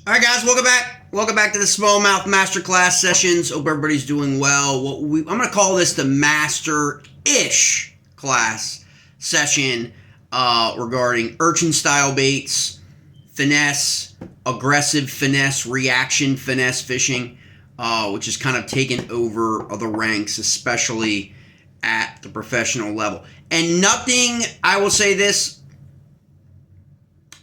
All right, guys, welcome back. Welcome back to the Smallmouth Masterclass Sessions. Hope everybody's doing well. I'm going to call this the Master-ish class session regarding urchin-style baits, finesse, aggressive finesse, reaction finesse fishing, which is kind of taken over the ranks, especially at the professional level. And nothing, I will say this,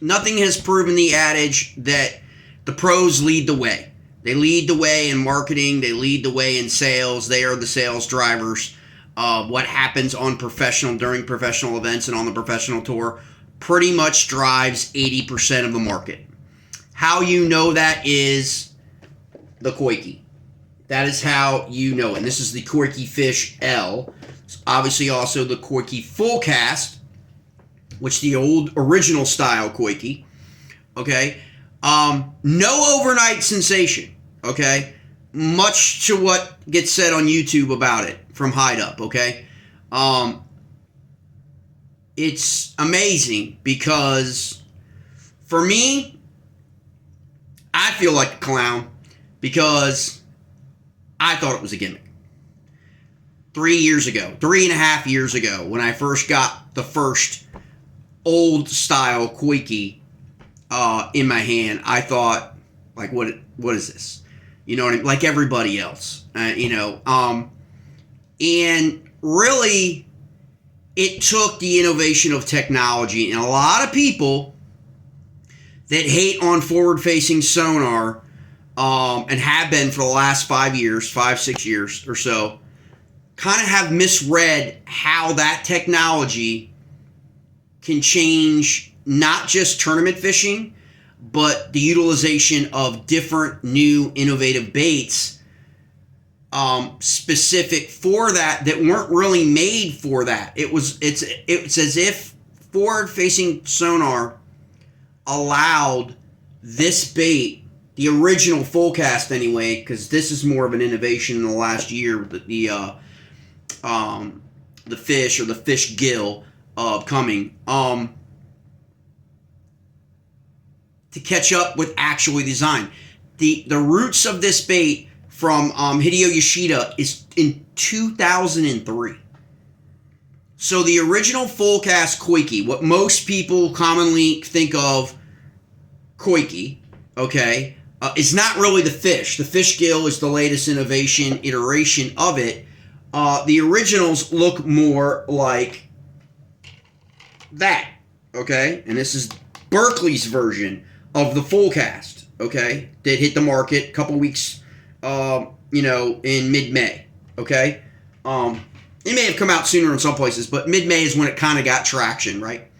nothing has proven the adage that the pros lead the way. They lead the way in marketing. They lead the way in sales. They are the sales drivers. What happens on during professional events and on the professional tour pretty much drives 80% of the market. How you know that is the Coike. That is how you know it. And this is the Coike Fish L. It's obviously also the Coike Full Cast, which the old original style Coike. Okay. No overnight sensation, okay? Much to what gets said on YouTube about it from Hide Up, okay? It's amazing because for me, I feel like a clown because I thought it was a gimmick. 3.5 years ago, when I first got the first old style Coike in my hand, I thought, like, what is this? You know what I mean? Like everybody else, and really, it took the innovation of technology, and a lot of people that hate on forward-facing sonar, and have been for the last 5 years, 6 years or so, kind of have misread how that technology can change not just tournament fishing, but the utilization of different new innovative baits specific for that weren't really made for that. It's as if forward-facing sonar allowed this bait, the original full cast anyway, because this is more of an innovation in the last year, the fish or the fish gill coming. To catch up with actually design. The roots of this bait from Hideo Yoshida is in 2003. So the original full cast Coike, what most people commonly think of Coike, okay, is not really the fish. The fish gill is the latest innovation iteration of it. The originals look more like that, okay? And this is Berkeley's version of the full cast, okay, that hit the market a couple weeks, in mid-May, okay? It may have come out sooner in some places, but mid-May is when it kind of got traction, right?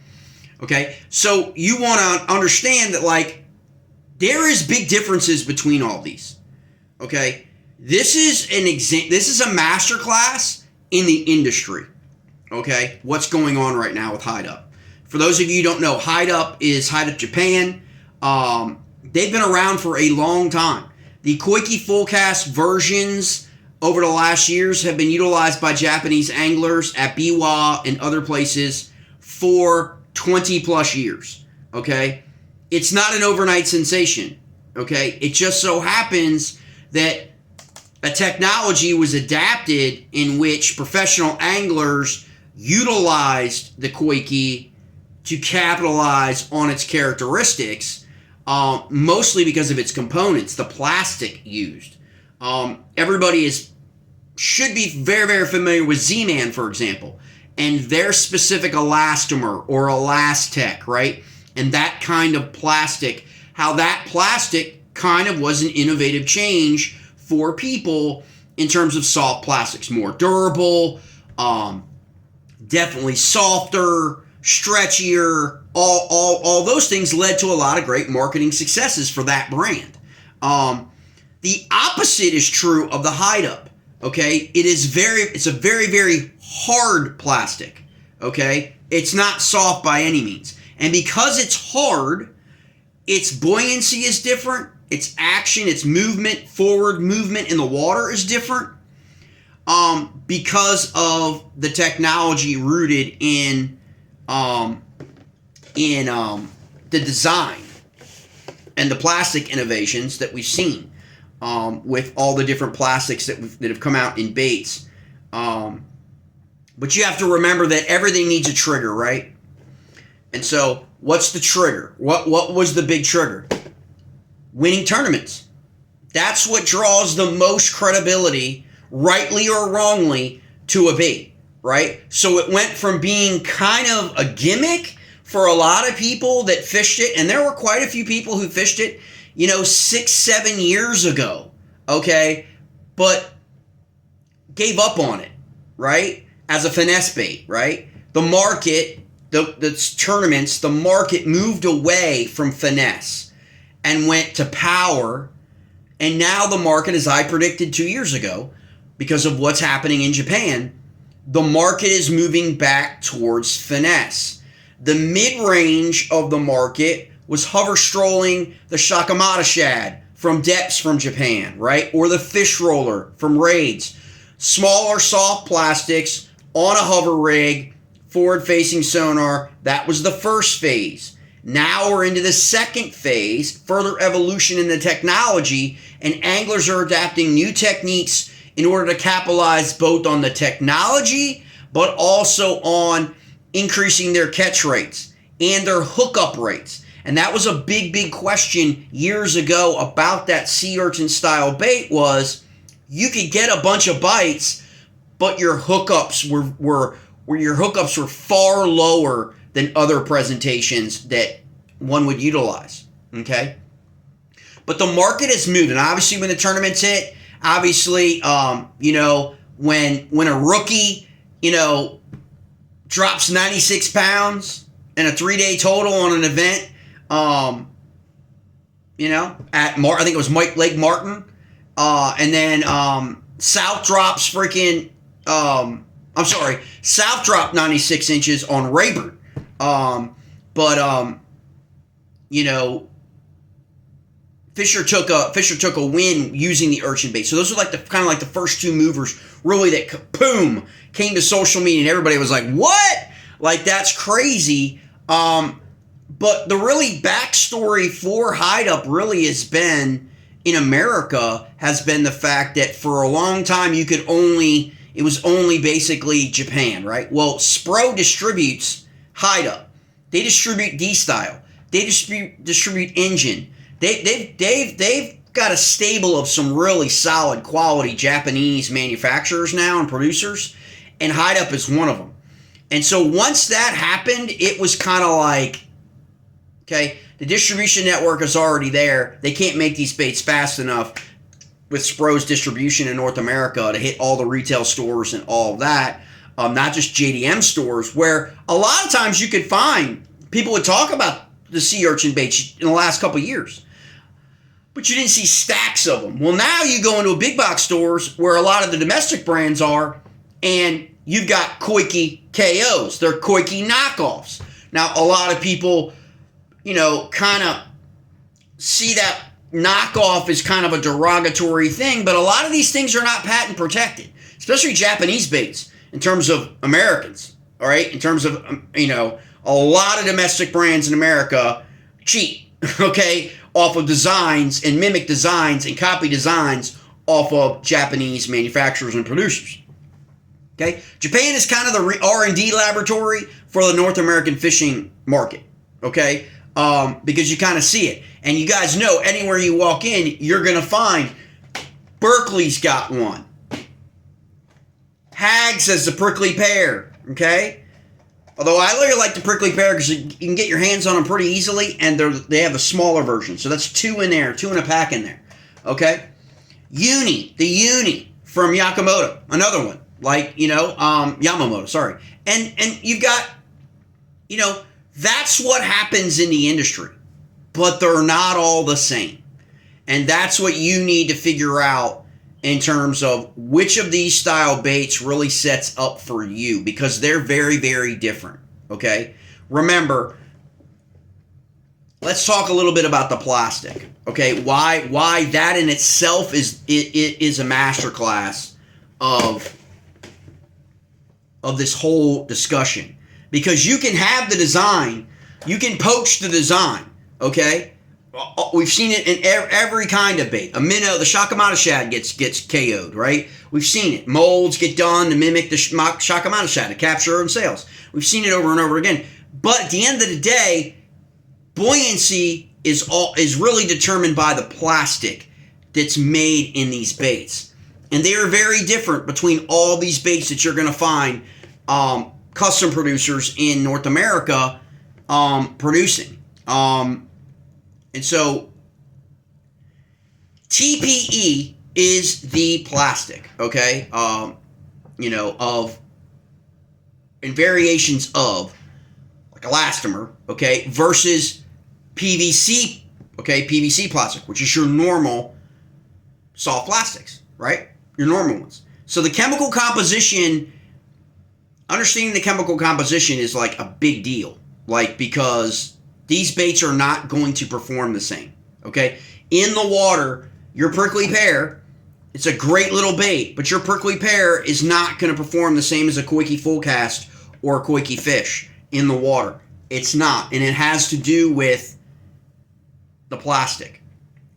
Okay, so you want to understand that, like, there is big differences between all these, okay? This is a masterclass in the industry, okay? What's going on right now with Hide Up? For those of you who don't know, Hide Up is Hide Up Japan. They've been around for a long time. The Coike full cast versions over the last years have been utilized by Japanese anglers at Biwa and other places for 20 plus years, okay? It's not an overnight sensation, okay? It just so happens that a technology was adapted in which professional anglers utilized the Coike to capitalize on its characteristics, mostly because of its components, the plastic used. Everybody should be very, very familiar with Z-Man, for example, and their specific elastomer or Elastec, right? And that kind of plastic, how that plastic kind of was an innovative change for people in terms of soft plastics, more durable, definitely softer, stretchier. All those things led to a lot of great marketing successes for that brand. The opposite is true of the Hide Up. Okay, it's a very, very hard plastic. Okay, it's not soft by any means, and because it's hard, its buoyancy is different. Its action, its movement, forward movement in the water is different. Because of the technology rooted in the design and the plastic innovations that we've seen with all the different plastics that have come out in baits. But you have to remember that everything needs a trigger, right? And so, what's the trigger? What was the big trigger? Winning tournaments. That's what draws the most credibility, rightly or wrongly, to a bait, right? So it went from being kind of a gimmick for a lot of people that fished it, and there were quite a few people who fished it, 6-7 years ago, okay? But gave up on it, right? As a finesse bait, right? The market, the tournaments, the market moved away from finesse and went to power. And now the market, as I predicted 2 years ago, because of what's happening in Japan, the market is moving back towards finesse. The mid-range of the market was hover strolling the Shakamata shad from depths from Japan, right? Or the fish roller from raids. Smaller soft plastics on a hover rig, forward-facing sonar. That was the first phase. Now we're into the second phase, further evolution in the technology, and anglers are adapting new techniques in order to capitalize both on the technology, but also on increasing their catch rates and their hookup rates. And that was a big, big question years ago about that sea urchin style bait was you could get a bunch of bites, but your hookups were far lower than other presentations that one would utilize, okay? But the market has moved, and obviously when the tournaments hit, obviously, when a rookie, drops 96 pounds in a 3-day total on an event, at I think it was Lake Martin, and then South drops South dropped 96 inches on Rayburn. Fisher took a win using the urchin bait. So those are like the first two movers really that boom came to social media and everybody was like, what? Like that's crazy. But the really backstory for Hide Up really has been in America has been the fact that for a long time it was only basically Japan, right? Well, Spro distributes Hide Up. They distribute D-Style. They distribute Engine. They've got a stable of some really solid quality Japanese manufacturers now and producers, and Hide Up is one of them. And so once that happened, it was kind of like, okay, the distribution network is already there. They can't make these baits fast enough with Spro's distribution in North America to hit all the retail stores and all of that, not just JDM stores, where a lot of times you could find people would talk about the sea urchin baits in the last couple of years, but you didn't see stacks of them. Well, now you go into a big box stores where a lot of the domestic brands are, and you've got Coike KOs. They're Coike knockoffs. Now, a lot of people, kind of see that knockoff is kind of a derogatory thing, but a lot of these things are not patent protected, especially Japanese baits in terms of Americans, all right? In terms of, a lot of domestic brands in America cheat, okay, off of designs and mimic designs and copy designs off of Japanese manufacturers and producers, okay? Japan is kind of the R&D laboratory for the North American fishing market, okay? Because you kind of see it. And you guys know, anywhere you walk in, you're going to find Berkeley's got one. Hags has the prickly pear, okay? Although I really like the prickly pear because you can get your hands on them pretty easily, and they have a smaller version. So that's two in there, two in a pack in there, okay? The Uni from Yamamoto, another one, like, Yamamoto, sorry. And you've got, that's what happens in the industry. But they're not all the same. And that's what you need to figure out in terms of which of these style baits really sets up for you, because they're very, very different, okay? Remember, let's talk a little bit about the plastic, okay? Why that in itself is a masterclass of this whole discussion. Because you can have the design, you can poach the design, okay? We've seen it in every kind of bait. A minnow, the Shakamata shad gets KO'd, right? We've seen it. Molds get done to mimic the Shakamata shad to capture their own sales. We've seen it over and over again. But at the end of the day, buoyancy is really determined by the plastic that's made in these baits. And they are very different between all these baits that you're going to find custom producers in North America producing. And so TPE is the plastic, okay? In variations of like elastomer, okay, versus PVC, okay, PVC plastic, which is your normal soft plastics, right? Your normal ones. So the chemical composition, understanding the chemical composition is like a big deal, like because these baits are not going to perform the same, okay? In the water, your prickly pear, it's a great little bait, but your prickly pear is not going to perform the same as a Coike full cast or a Coike fish in the water. It's not, and it has to do with the plastic,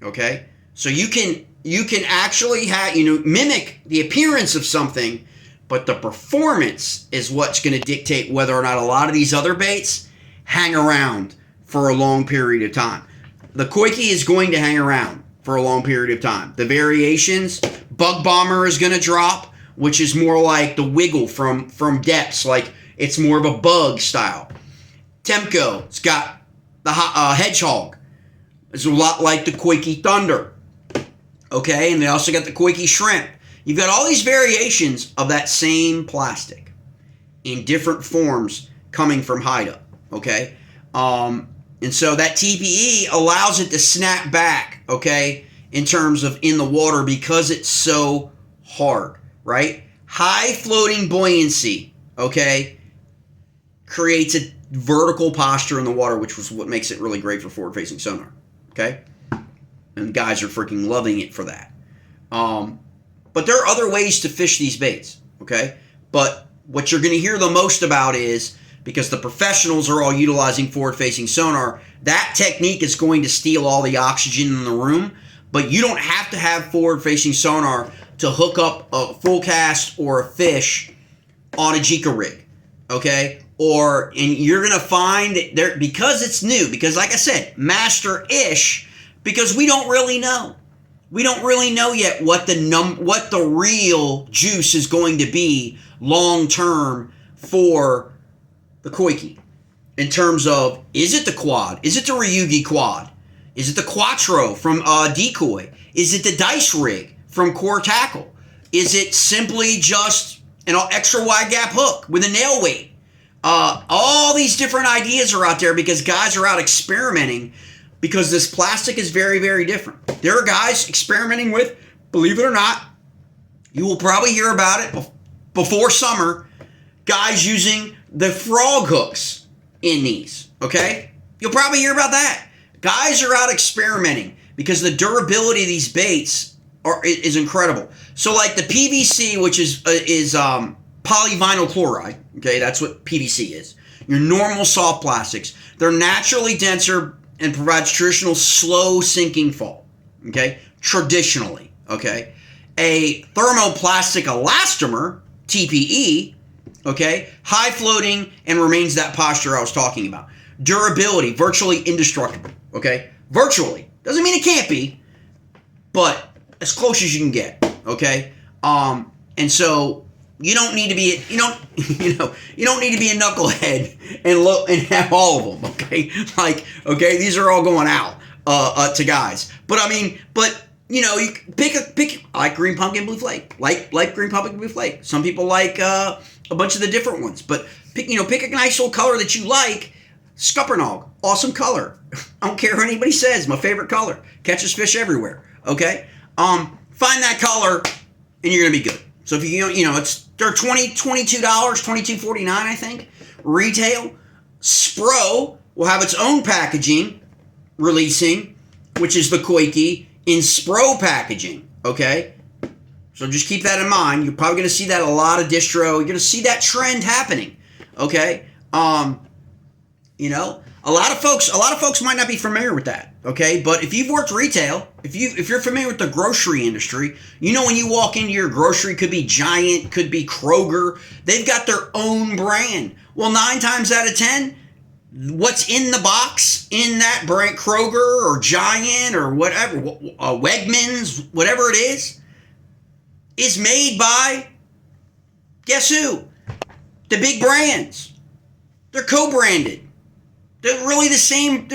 okay? So you can actually mimic the appearance of something, but the performance is what's going to dictate whether or not a lot of these other baits hang around for a long period of time. The Coike is going to hang around for a long period of time. The variations, Bug Bomber is going to drop, which is more like the wiggle from depths, like it's more of a bug style. Temco, it's got the Hedgehog. It's a lot like the Coike Thunder. Okay, and they also got the Coike Shrimp. You've got all these variations of that same plastic in different forms coming from Haida. Okay, and so that TPE allows it to snap back, okay, in terms of in the water because it's so hard, right? High floating buoyancy, okay, creates a vertical posture in the water, which was what makes it really great for forward-facing sonar, okay? And guys are freaking loving it for that. But there are other ways to fish these baits, okay? But what you're going to hear the most about is, because the professionals are all utilizing forward-facing sonar, that technique is going to steal all the oxygen in the room, but you don't have to have forward-facing sonar to hook up a full cast or a fish on a Jika rig, okay? And you're going to find that there, because it's new, because like I said, master-ish, because we don't really know. We don't really know yet what the real juice is going to be long-term for the Coike, in terms of, is it the quad? Is it the Ryugi quad? Is it the Quattro from Decoy? Is it the dice rig from Core Tackle? Is it simply just an extra wide gap hook with a nail weight? All these different ideas are out there because guys are out experimenting, because this plastic is very, very different. There are guys experimenting with, believe it or not, you will probably hear about it before summer, guys using the frog hooks in these, okay? You'll probably hear about that. Guys are out experimenting because the durability of these baits is incredible. So like the PVC, which is polyvinyl chloride, okay? That's what PVC is. Your normal soft plastics. They're naturally denser and provides traditional slow sinking fall, okay? Traditionally, okay? A thermoplastic elastomer, TPE, okay, high floating and remains that posture I was talking about. Durability, virtually indestructible, okay? Virtually. Doesn't mean it can't be, but as close as you can get, okay? And so you don't need to be you don't need to be a knucklehead and have all of them, okay? Like, okay, these are all going out to guys. But I mean, you pick I like green pumpkin blue flake. Like green pumpkin blue flake. Some people like a bunch of the different ones, but pick a nice little color that you like. Scuppernong, awesome color. I don't care what anybody says, my favorite color. Catches fish everywhere. Okay, find that color, and you're gonna be good. So if they're $22, $22.49, I think, retail. Spro will have its own packaging releasing, which is the Coike in Spro packaging. Okay. So just keep that in mind. You're probably going to see that a lot of distro. You're going to see that trend happening. Okay. A lot of folks might not be familiar with that, okay? But if you've worked retail, if you're familiar with the grocery industry, you know when you walk into your grocery, could be Giant, could be Kroger, they've got their own brand. Well, 9 times out of 10, what's in the box in that brand, Kroger or Giant or whatever, Wegmans, whatever it is made by, guess who? The big brands. They're co-branded. They're really the same.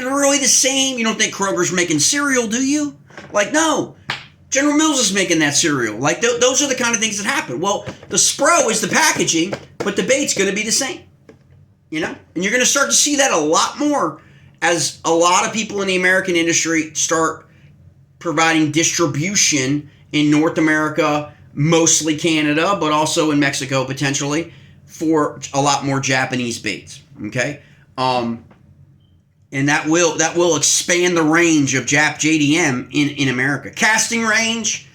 You don't think Kroger's making cereal, do you? Like, no. General Mills is making that cereal. Like, those are the kind of things that happen. Well, the Spro is the packaging, but the bait's going to be the same. You know? And you're going to start to see that a lot more as a lot of people in the American industry start providing distribution in North America, mostly Canada, but also in Mexico potentially, for a lot more Japanese baits. Okay? And that will expand the range of JDM in America. Casting range,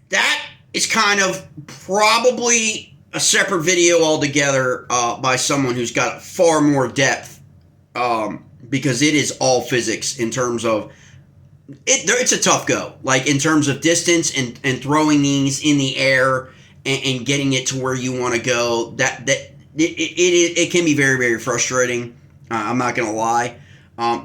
that is kind of probably a separate video altogether by someone who's got far more depth, because it is all physics in terms of it's a tough go, like in terms of distance and throwing these in the air and getting it to where you want to go. It can be very, very frustrating. I'm not going to lie.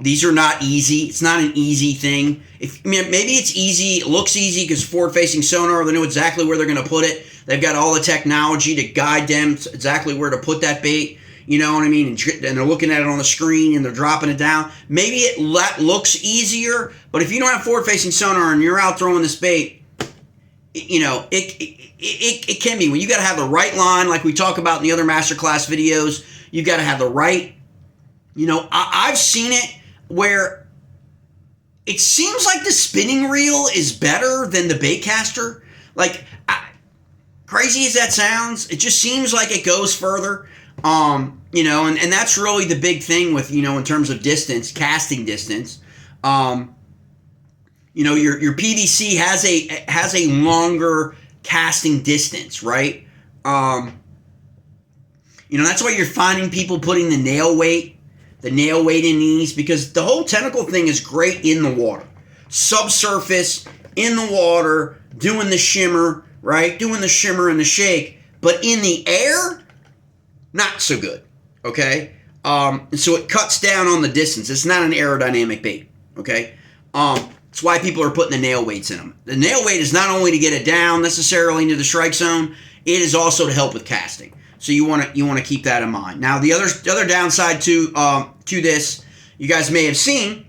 These are not easy. It's not an easy thing. Maybe it's easy. It looks easy because forward-facing sonar, they know exactly where they're going to put it. They've got all the technology to guide them to exactly where to put that bait. You know what I mean? And they're looking at it on the screen and they're dropping it down. Maybe it looks easier, but if you don't have forward-facing sonar and you're out throwing this bait, it can be. When you got to have the right line, like we talk about in the other masterclass videos, you got to have the right. I've seen it where it seems like the spinning reel is better than the bait caster. Like, crazy as that sounds, it just seems like it goes further. And that's really the big thing with, in terms of distance, casting distance. Your PVC has a longer casting distance, right? That's why you're finding people putting the nail weight in these, because the whole tentacle thing is great in the water. Subsurface, in the water, doing the shimmer, right? Doing the shimmer and the shake. But in the air, not so good, okay? And so it cuts down on the distance. It's not an aerodynamic bait, okay? That's why people are putting the nail weights in them. The nail weight is not only to get it down necessarily into the strike zone, it is also to help with casting. So you want to keep that in mind. Now the other downside to this, you guys may have seen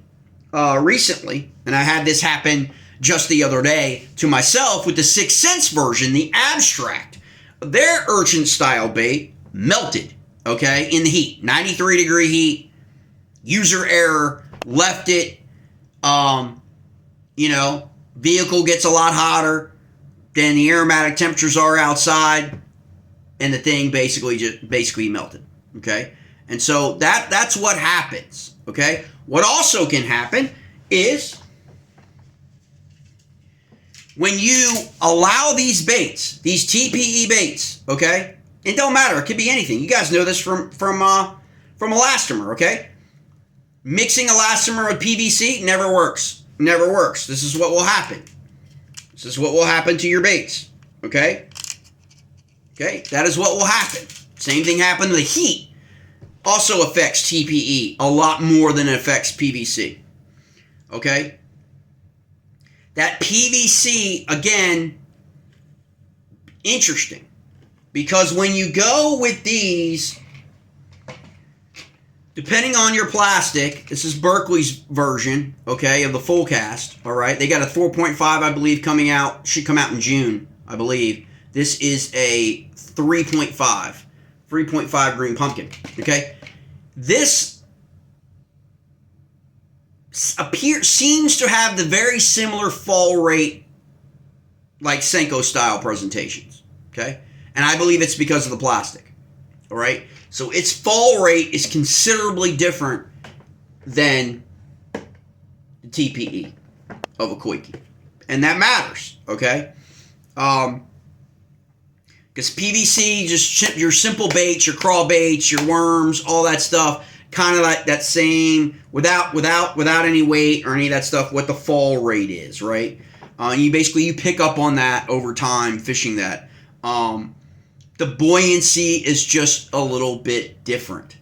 recently, and I had this happen just the other day to myself with the 6 Sense version, the Abstract. Their urchin style bait melted, okay, in the heat, 93 degree heat, user error, left it. Vehicle gets a lot hotter than the aromatic temperatures are outside. And the thing basically melted, okay? And so that's what happens, okay? What also can happen is when you allow these baits, these TPE baits, okay? It don't matter. It could be anything. You guys know this from elastomer, okay? Mixing elastomer with PVC never works. Never works. This is what will happen. This is what will happen to your baits, okay? Okay, that is what will happen. Same thing happened. The heat also affects TPE a lot more than it affects PVC. Okay? That PVC, again, interesting. Because when you go with these, depending on your plastic, this is Berkeley's version, okay, of the full cast, all right? They got a 4.5, I believe, coming out. Should come out in June, I believe. This is a 3.5 green pumpkin, okay? This seems to have the very similar fall rate like Senko style presentations, okay? And I believe it's because of the plastic, all right? So its fall rate is considerably different than the TPE of a Coike. And that matters, okay? Because PVC, just your simple baits, your crawl baits, your worms, all that stuff, kind of like that same, without any weight or any of that stuff, what the fall rate is, right? You pick up on that over time fishing that. The buoyancy is just a little bit different,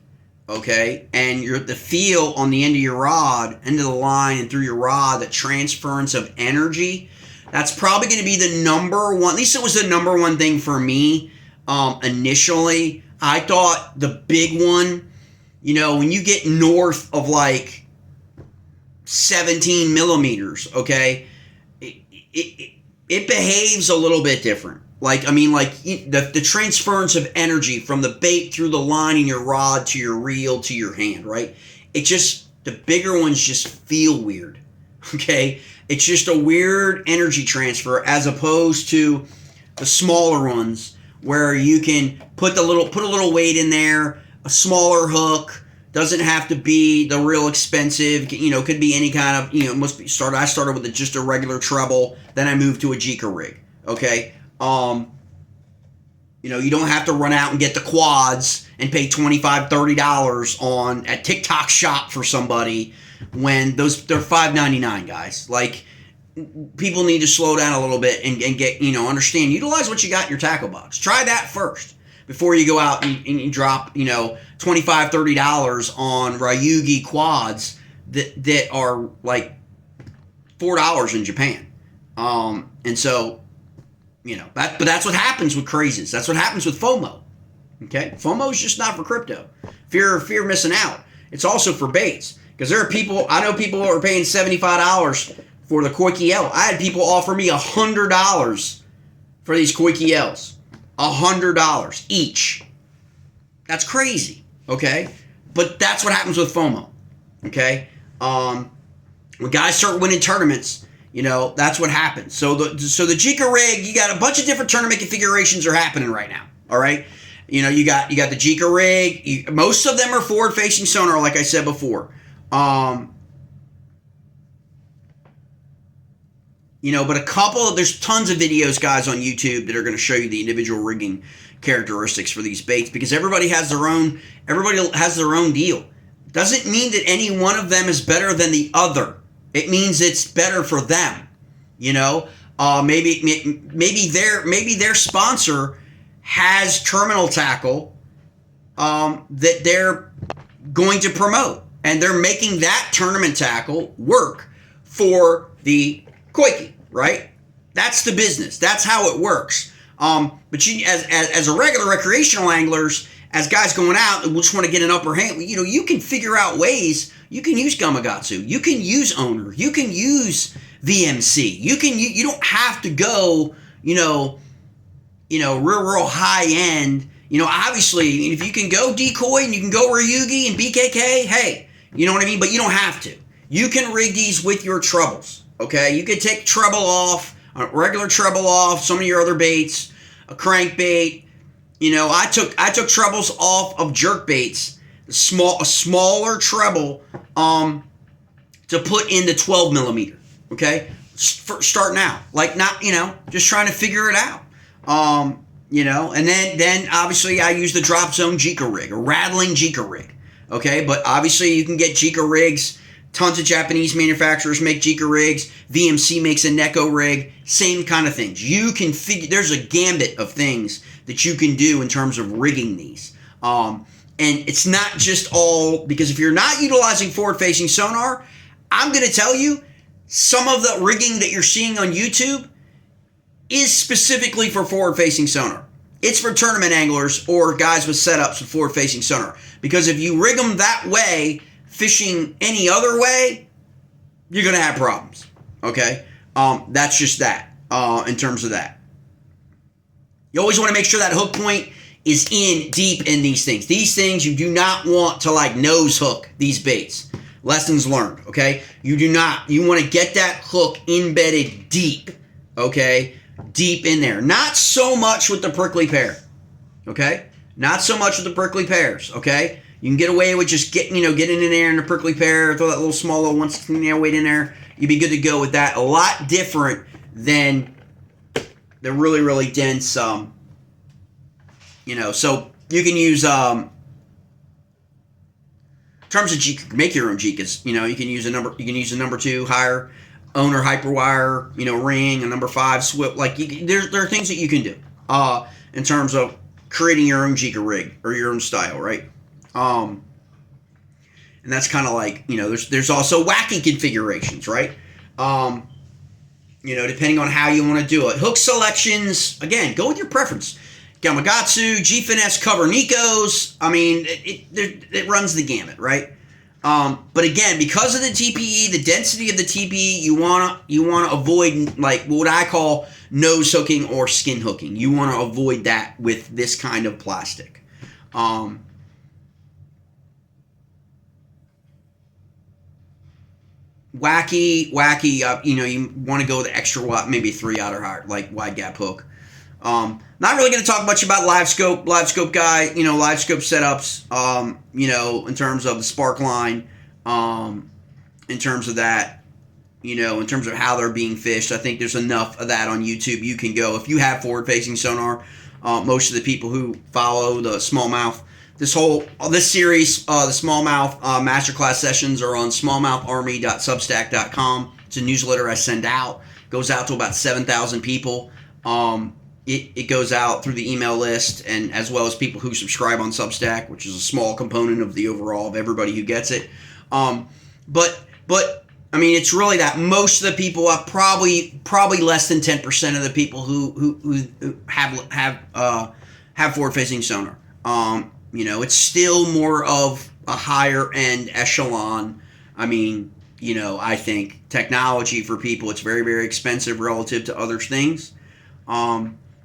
okay? And the feel on the end of your rod, end of the line, and through your rod, the transference of energy, that's probably going to be the number one. At least it was the number one thing for me initially. I thought the big one, when you get north of like 17 millimeters, okay, it behaves a little bit different. The transference of energy from the bait through the line in your rod to your reel to your hand, right? The bigger ones just feel weird, okay? It's just a weird energy transfer as opposed to the smaller ones where you can put a little weight in there, a smaller hook, doesn't have to be the real expensive, could be any kind of, I started with just a regular treble, then I moved to a Jika rig, okay? You don't have to run out and get the quads and pay $25, $30 at TikTok Shop for somebody when they're $5.99, guys. Like, people need to slow down a little bit and get, understand, utilize what you got in your tackle box. Try that first before you go out and you drop, $25, $30 on Ryugi quads that are like $4 in Japan. And so, but that's what happens with crazes. That's what happens with FOMO. Okay? FOMO is just not for crypto. Fear of missing out. It's also for baits. Because I know people who are paying $75 for the Coike L. I had people offer me $100 for these Coike L's. $100 each. That's crazy. Okay? But that's what happens with FOMO. Okay? When guys start winning tournaments, that's what happens. So the Jika rig, you got a bunch of different tournament configurations are happening right now. All right, you got the Jika rig. Most of them are forward-facing sonar, like I said before. But a couple. There's tons of videos, guys, on YouTube that are going to show you the individual rigging characteristics for these baits because everybody has their own deal. Doesn't mean that any one of them is better than the other. It means it's better for them, maybe their sponsor has terminal tackle that they're going to promote, and they're making that tournament tackle work for the Coike, right? That's the business. That's how it works. But you, as a regular recreational anglers, as guys going out and just want to get an upper hand, you can figure out ways. You can use Gamakatsu. You can use Owner. You can use VMC. You don't have to go, real high end. Obviously, if you can go decoy and you can go Ryugi and BKK, hey, you know what I mean? But you don't have to. You can rig these with your trebles, okay? You can take treble off, a regular treble off, some of your other baits, a crankbait. I took trebles off of jerk baits, a smaller treble, to put in the 12 millimeter. Okay, starting out, just trying to figure it out. And then obviously I use the drop zone Jika rig, a rattling Jika rig. Okay, but obviously you can get Jika rigs. Tons of Japanese manufacturers make Jika rigs. VMC makes a Neko rig. Same kind of things. You can there's a gambit of things that you can do in terms of rigging these. And it's not just all, because if you're not utilizing forward-facing sonar, I'm going to tell you, some of the rigging that you're seeing on YouTube is specifically for forward-facing sonar. It's for tournament anglers or guys with setups with forward-facing sonar. Because if you rig them that way, fishing any other way, you're going to have problems. Okay? That's just that, in terms of that. You always want to make sure that hook point is in deep in these things. These things, you do not want to nose hook these baits. Lessons learned, okay? You do not. You want to get that hook embedded deep, okay? Deep in there. Not so much with the prickly pear, okay? Not so much with the prickly pears, okay? You can get away with just getting in there in the prickly pear, throw that little small little 1/16 nail weight in there. You'd be good to go with that. A lot different than the really, really dense, so you can use terms of jig, make your own jikas. You can use a number 2 higher owner hyperwire, ring, a number 5 swip. Like there are things that you can do in terms of creating your own jika rig or your own style, right? And that's kind of like, there's also wacky configurations, right? Depending on how you want to do it. Hook selections, again, go with your preference. Gamakatsu, G-Finesse, cover Nikos. I mean, it runs the gamut, right? But again, because of the TPE, the density of the TPE, you wanna avoid like what I call nose hooking or skin hooking. You want to avoid that with this kind of plastic. Wacky. You want to go with extra wide, maybe 3 out or higher, like wide gap hook. Not really going to talk much about live scope guy, live scope setups, in terms of the spark line, in terms of that, in terms of how they're being fished. I think there's enough of that on YouTube. You can go, if you have forward facing sonar, most of the people who follow the smallmouth, this series, the smallmouth masterclass sessions are on smallmoutharmy.substack.com. It's a newsletter I send out, goes out to about 7,000 people. It goes out through the email list, and as well as people who subscribe on Substack, which is a small component of the overall of everybody who gets it. But I mean, it's really that most of the people, probably less than 10% of the people who have forward facing sonar. It's still more of a higher end echelon. I mean, I think technology for people, it's very, very expensive relative to other things.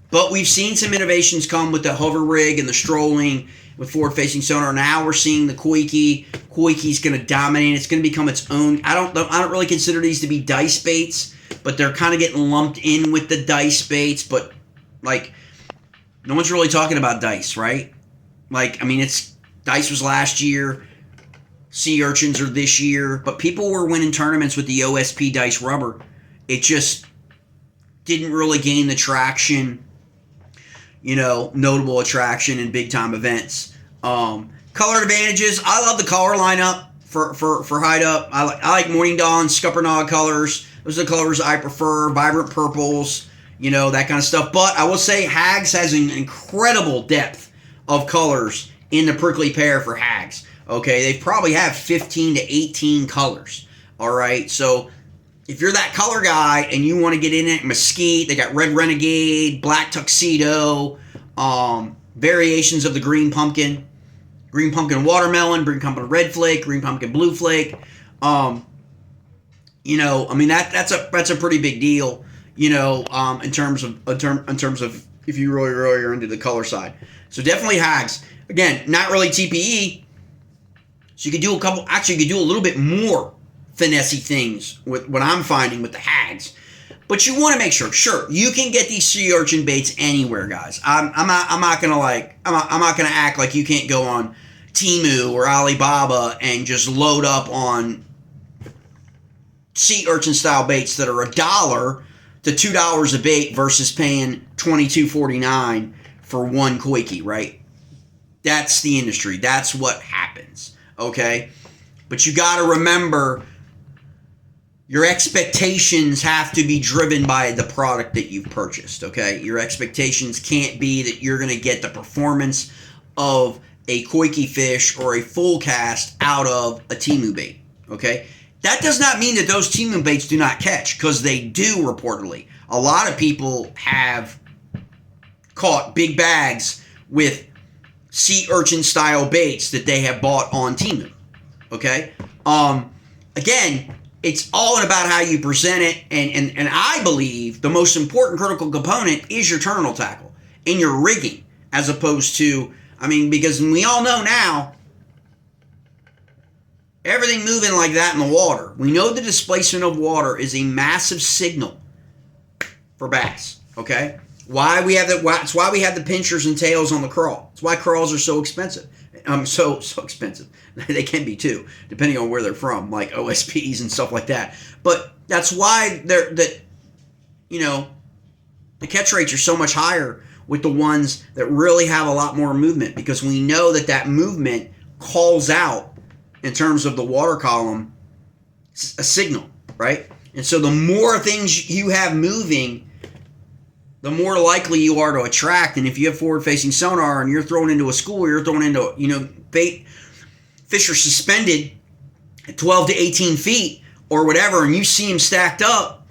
But we've seen some innovations come with the hover rig and the strolling with forward-facing sonar. Now we're seeing the Coike. Coike's going to dominate. It's going to become its own. I don't really consider these to be dice baits, but they're kind of getting lumped in with the dice baits. But like, no one's really talking about dice, right? Like, I mean, dice was last year. Sea urchins are this year. But people were winning tournaments with the OSP dice rubber. It just didn't really gain the traction, notable attraction in big time events. Color advantages. I love the color lineup for hide up. I like Morning Dawn, Scuppernong colors. Those are the colors I prefer. Vibrant purples, that kind of stuff. But I will say Hags has an incredible depth of colors in the prickly pear for Hags. Okay, they probably have 15 to 18 colors. All right, so if you're that color guy and you want to get in it, Mesquite, they got Red Renegade, Black Tuxedo, variations of the green pumpkin watermelon, green pumpkin red flake, green pumpkin blue flake. I mean that's a pretty big deal. In terms of if you really are into the color side. So definitely Hags. Again, not really TPE. So you could do you could do a little bit more finessey things with what I'm finding with the Hags, but you want to make sure you can get these sea urchin baits anywhere, guys. I'm not gonna act like you can't go on Temu or Alibaba and just load up on sea urchin style baits that are $1 to $2 a bait versus paying $22.49 for one Coike, right? That's the industry. That's what happens. Okay, but you got to remember, your expectations have to be driven by the product that you've purchased, okay? Your expectations can't be that you're going to get the performance of a Coike fish or a full cast out of a Temu bait, okay? That does not mean that those Temu baits do not catch, because they do reportedly. A lot of people have caught big bags with sea urchin style baits that they have bought on Temu, okay? Again, it's all about how you present it, and I believe the most important critical component is your terminal tackle and your rigging, as opposed to, because we all know now, everything moving like that in the water, we know the displacement of water is a massive signal for bass, okay? It's why we have the pinchers and tails on the crawl. It's why crawls are so expensive. So expensive. They can be too, depending on where they're from, like OSPs and stuff like that. But that's why the catch rates are so much higher with the ones that really have a lot more movement, because we know that movement calls out in terms of the water column a signal, right? And so the more things you have moving, the more likely you are to attract. And if you have forward-facing sonar and you're thrown into a school, you're thrown into, bait, fish are suspended at 12 to 18 feet or whatever, and you see them stacked up,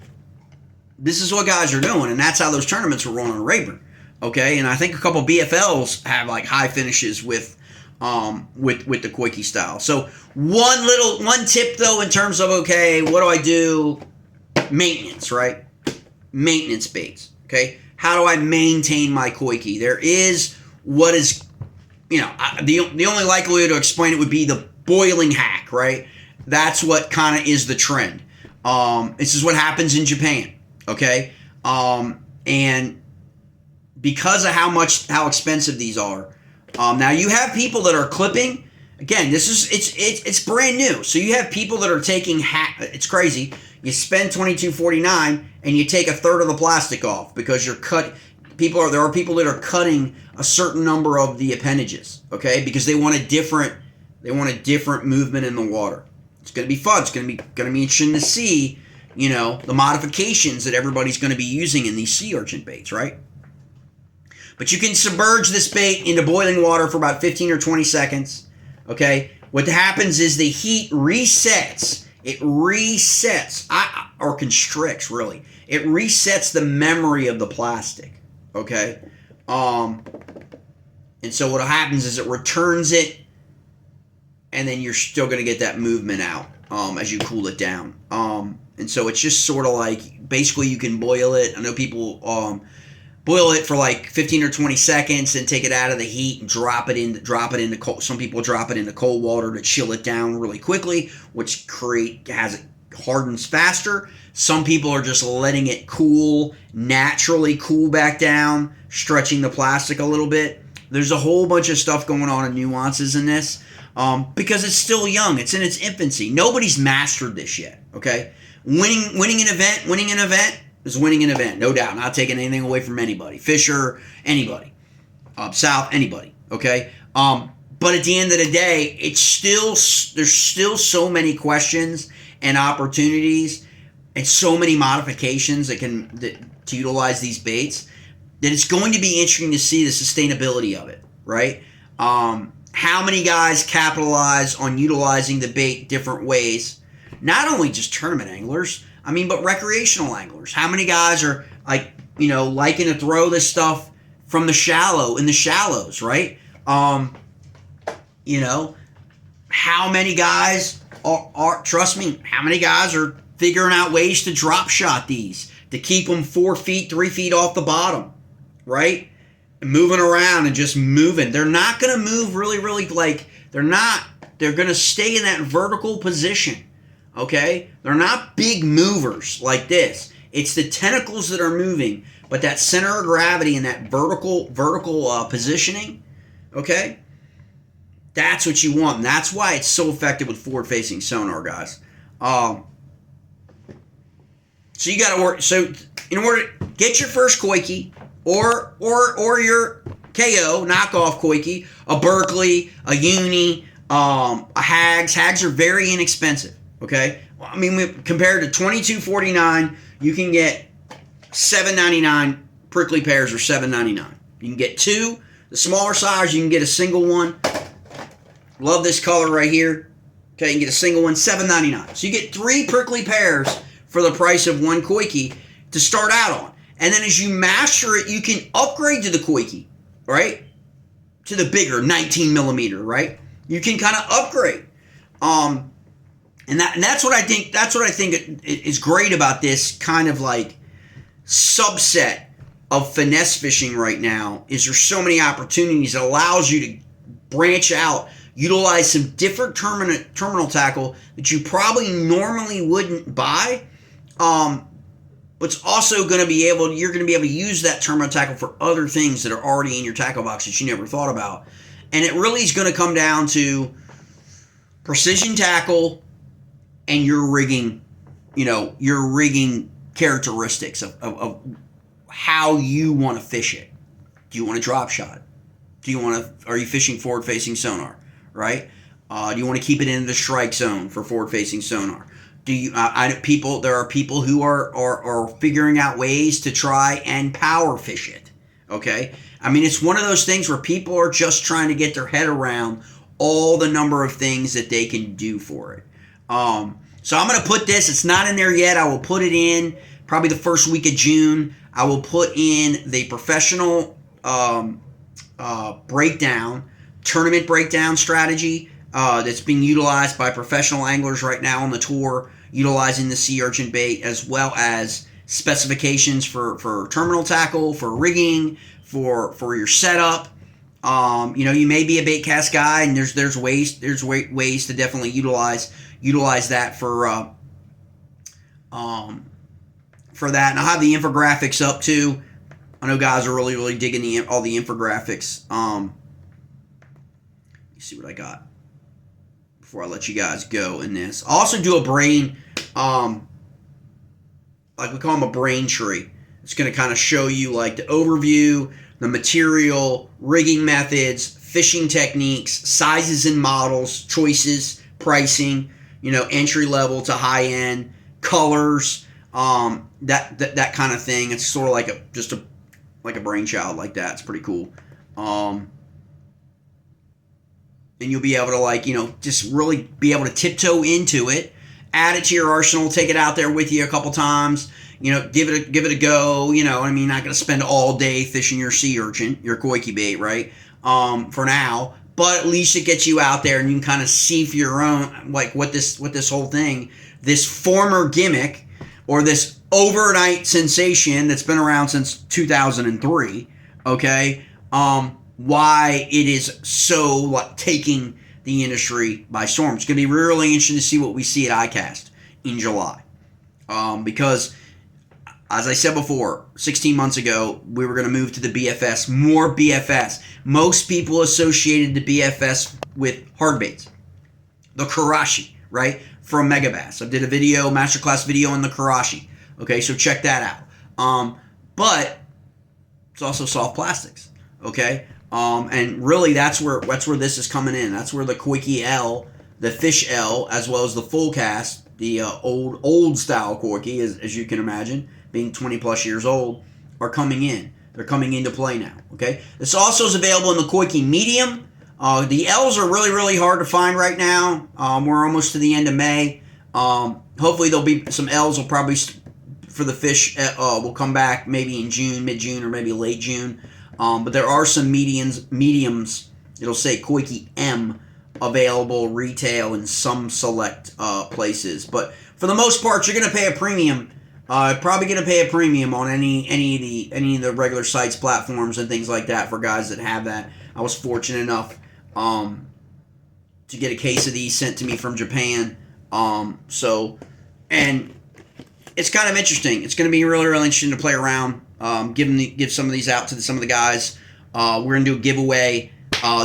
this is what guys are doing, and that's how those tournaments were run on Rayburn, okay? And I think a couple BFLs have like high finishes with the Coike style. So one tip though in terms of, okay, what do I do? Maintenance, right? Maintenance baits, okay? How do I maintain my Coike? There is what is, the only likely way to explain it would be the boiling hack, right? That's what kind of is the trend. This is what happens in Japan, okay? And because of how expensive these are, now you have people that are clipping. Again, it's brand new. So you have people that are taking it's crazy. You spend $22.49 and you take a third of the plastic off because there are people that are cutting a certain number of the appendages, okay? Because they want a different movement in the water. It's going to be fun. It's going to be interesting to see, the modifications that everybody's going to be using in these sea urchin baits, right? But you can submerge this bait into boiling water for about 15 or 20 seconds, okay? What happens is the heat resets. It resets, or constricts, really. It resets the memory of the plastic, okay? And so what happens is it returns it, and then you're still going to get that movement out as you cool it down. And so it's just sort of like, basically you can boil it. I know people boil it for like 15 or 20 seconds and take it out of the heat and drop it into cold. Some people drop it into cold water to chill it down really quickly, which has it hardens faster. Some people are just letting it naturally cool back down, stretching the plastic a little bit. There's a whole bunch of stuff going on and nuances in this because it's still young. It's in its infancy. Nobody's mastered this yet, okay? Winning an event is winning an event, no doubt. Not taking anything away from anybody. Fisher, anybody. South, anybody, okay? But at the end of the day, there's still so many questions and opportunities and so many modifications to utilize these baits that it's going to be interesting to see the sustainability of it, right? How many guys capitalize on utilizing the bait different ways? Not only just tournament anglers, but recreational anglers. How many guys are liking to throw this stuff from in the shallows, right? How many guys trust me, how many guys are figuring out ways to drop shot these, to keep them 4 feet, 3 feet off the bottom, right? And moving around and just moving. They're not going to move really, they're going to stay in that vertical position. Okay? They're not big movers like this. It's the tentacles that are moving, but that center of gravity and that vertical positioning, okay? That's what you want. And that's why it's so effective with forward-facing sonar, guys. So you got to work. So in order to get your first Coike or your KO knockoff Coike, a Berkeley, a Uni, a Hags. Hags are very inexpensive. Okay, compared to $22.49, you can get $7.99 prickly pears or $7.99. You can get two. The smaller size, you can get a single one. Love this color right here. Okay, you can get a single one, $7.99. So you get 3 prickly pears for the price of 1 Coike to start out on. And then as you master it, you can upgrade to the Coike, right? To the bigger 19 millimeter, right? You can kind of upgrade. And that's what I think. That's what I think is great about this kind of like subset of finesse fishing right now. Is there's so many opportunities. It allows you to branch out, utilize some different terminal tackle that you probably normally wouldn't buy. But it's also going to be able. You're going to be able to use that terminal tackle for other things that are already in your tackle box that you never thought about. And it really is going to come down to precision tackle and your rigging, your rigging characteristics of how you want to fish it. Do you want to drop shot? Are you fishing forward facing sonar, right? Do you want to keep it in the strike zone for forward-facing sonar? Do you? There are people who are figuring out ways to try and power fish it. Okay, I mean, it's one of those things where people are just trying to get their head around all the number of things that they can do for it. So I'm going to put this. It's not in there yet. I will put it in probably the first week of June. I will put in the professional tournament breakdown strategy that's being utilized by professional anglers right now on the tour, utilizing the sea urchin bait, as well as specifications for terminal tackle, for rigging, for your setup. You may be a bait cast guy, and there's ways to definitely utilize that for that. And I'll have the infographics up too. I know guys are really digging all the infographics. Let me see what I got before I let you guys go in this. I'll also do a brain, like we call them a brain tree. It's going to kind of show you like the overview, the material, rigging methods, fishing techniques, sizes and models, choices, pricing, entry level to high end, colors, that kind of thing. It's sort of like a brainchild like that. It's pretty cool. And you'll be able to just really be able to tiptoe into it, add it to your arsenal, take it out there with you a couple times, give it a go, not going to spend all day fishing your sea urchin, your Coike bait, right? For now, but at least it gets you out there and you can kind of see for your own, like what this whole thing, this former gimmick or this overnight sensation that's been around since 2003, okay? Why it is so taking the industry by storm. It's going to be really interesting to see what we see at ICAST in July. Because, as I said before, 16 months ago, we were going to move to the BFS, more BFS. Most people associated the BFS with hard baits. The Karashi, right, from Megabass. I did a video, masterclass video on the Karashi. Okay, so check that out. But it's also soft plastics, okay? And really, that's where this is coming in. That's where the Coike L, the Fish L, as well as the full cast, the old style Coike, as you can imagine, being 20 plus years old, are coming in. They're coming into play now. Okay, this also is available in the Coike Medium. The L's are really hard to find right now. We're almost to the end of May. Hopefully there'll be some L's. Will probably for the fish will come back maybe in June, mid-June, or maybe late June. But there are some mediums, it'll say Coike M, available retail in some select places. But for the most part, you're going to pay a premium. Probably going to pay a premium on any of the regular sites, platforms, and things like that for guys that have that. I was fortunate enough to get a case of these sent to me from Japan. And it's kind of interesting. It's going to be really interesting to play around. Give some of these out to some of the guys. We're going to do a giveaway,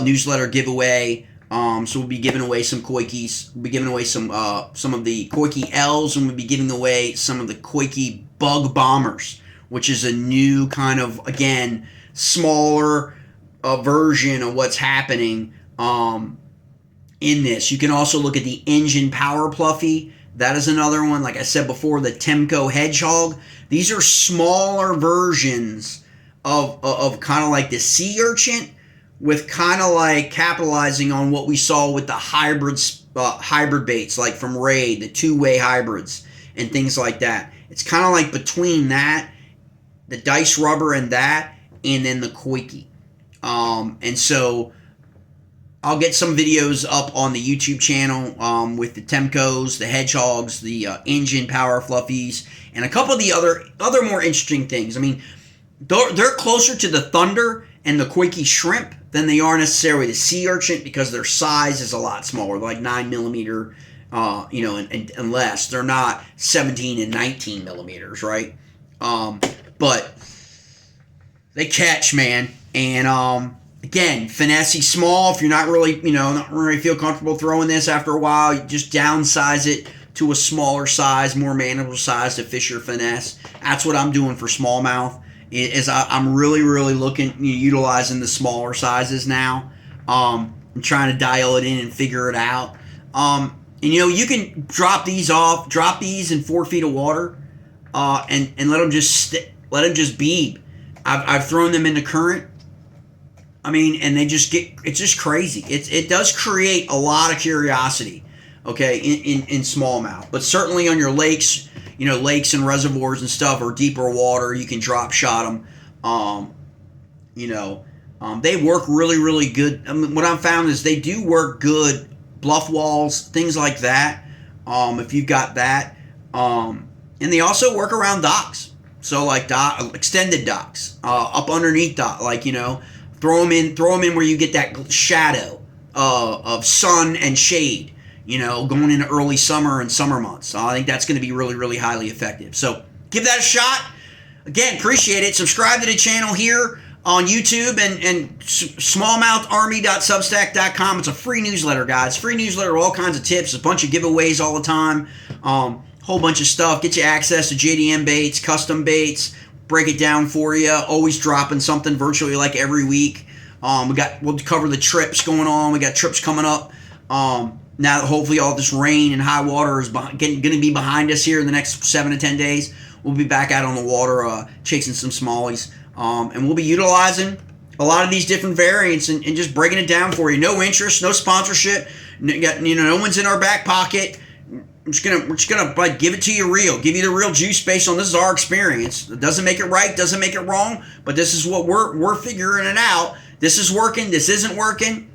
newsletter giveaway. So we'll be giving away some Coikes. We'll be giving away some of the Coike L's, and we'll be giving away some of the Coike Bug Bombers, which is a new kind of, again, smaller version of what's happening in this. You can also look at the Engine Power Pluffy. That is another one. Like I said before, the Temco Hedgehog. These are smaller versions of kind of like the sea urchin, with kind of like capitalizing on what we saw with the hybrid baits, like from Raid, the two-way hybrids and things like that. It's kind of like between that, the dice rubber and then the Coike. And so I'll get some videos up on the YouTube channel with the Temcos, the Hedgehogs, the Engine Power Fluffies, and a couple of the other more interesting things. I mean, they're closer to the Thunder and the Coike Shrimp than they are necessarily the Sea Urchin, because their size is a lot smaller, like 9 millimeter, and less. They're not 17 and 19 millimeters, right? But they catch, man. And again, finesse small. If you're not really, not really feel comfortable throwing this after a while, you just downsize it to a smaller size, more manageable size to fish your finesse. That's what I'm doing for smallmouth. I'm really looking, utilizing the smaller sizes now. and trying to dial it in and figure it out. And you can drop these in 4 feet of water, and let them just bead. I've thrown them into current. I mean, and it's just crazy. It does create a lot of curiosity, okay, in smallmouth. But certainly on your lakes, lakes and reservoirs and stuff, or deeper water, you can drop shot them. They work really, really good. I mean, what I've found is they do work good, bluff walls, things like that, if you've got that. And they also work around docks. So like extended docks, up underneath dock, throw them in where you get that shadow of sun and shade, going into early summer and summer months. I think that's going to be really, really highly effective. So give that a shot. Again, appreciate it. Subscribe to the channel here on YouTube and smallmoutharmy.substack.com. It's a free newsletter, guys. Free newsletter, all kinds of tips, a bunch of giveaways all the time, whole bunch of stuff. Get you access to JDM baits, custom baits, break it down for you. Always dropping something virtually like every week. We'll cover the trips going on. We got trips coming up. Now that hopefully all this rain and high water is going to be behind us here in the next 7 to 10 days. We'll be back out on the water chasing some smallies. And we'll be utilizing a lot of these different variants and just breaking it down for you. No interest, no sponsorship. No one's in our back pocket. We're just gonna like give it to you real, give you the real juice based on this is our experience. It doesn't make it right, doesn't make it wrong, but this is what we're figuring it out. This is working, this isn't working.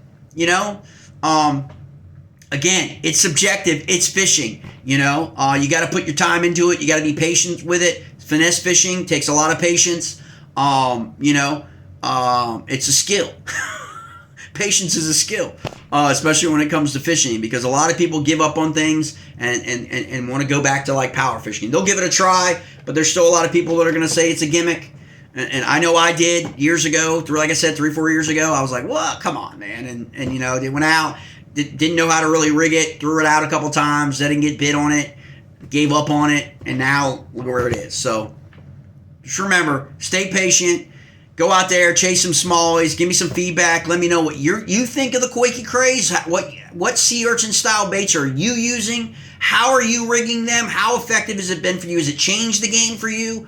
Again, it's subjective. It's fishing. You got to put your time into it. You got to be patient with it. Finesse fishing takes a lot of patience. It's a skill. Patience is a skill, especially when it comes to fishing, because a lot of people give up on things and want to go back to like power fishing. They'll give it a try, but there's still a lot of people that are going to say it's a gimmick. And I know I did years ago, like I said, 3-4 years ago. I was like, well, come on, man. And they went out, didn't know how to really rig it, threw it out a couple times, didn't get bit on it, gave up on it, and now look where it is. So just remember, stay patient. Go out there, chase some smallies, give me some feedback. Let me know what you think of the Coike craze. What sea urchin style baits are you using? How are you rigging them? How effective has it been for you? Has it changed the game for you?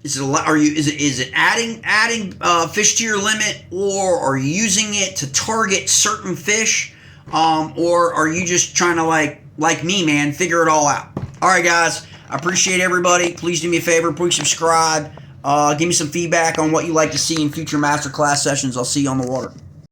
Is it adding fish to your limit, or are you using it to target certain fish, or are you just trying to like me, man, figure it all out? All right, guys, I appreciate everybody. Please do me a favor, please subscribe. Give me some feedback on what you like to see in future masterclass sessions. I'll see you on the water.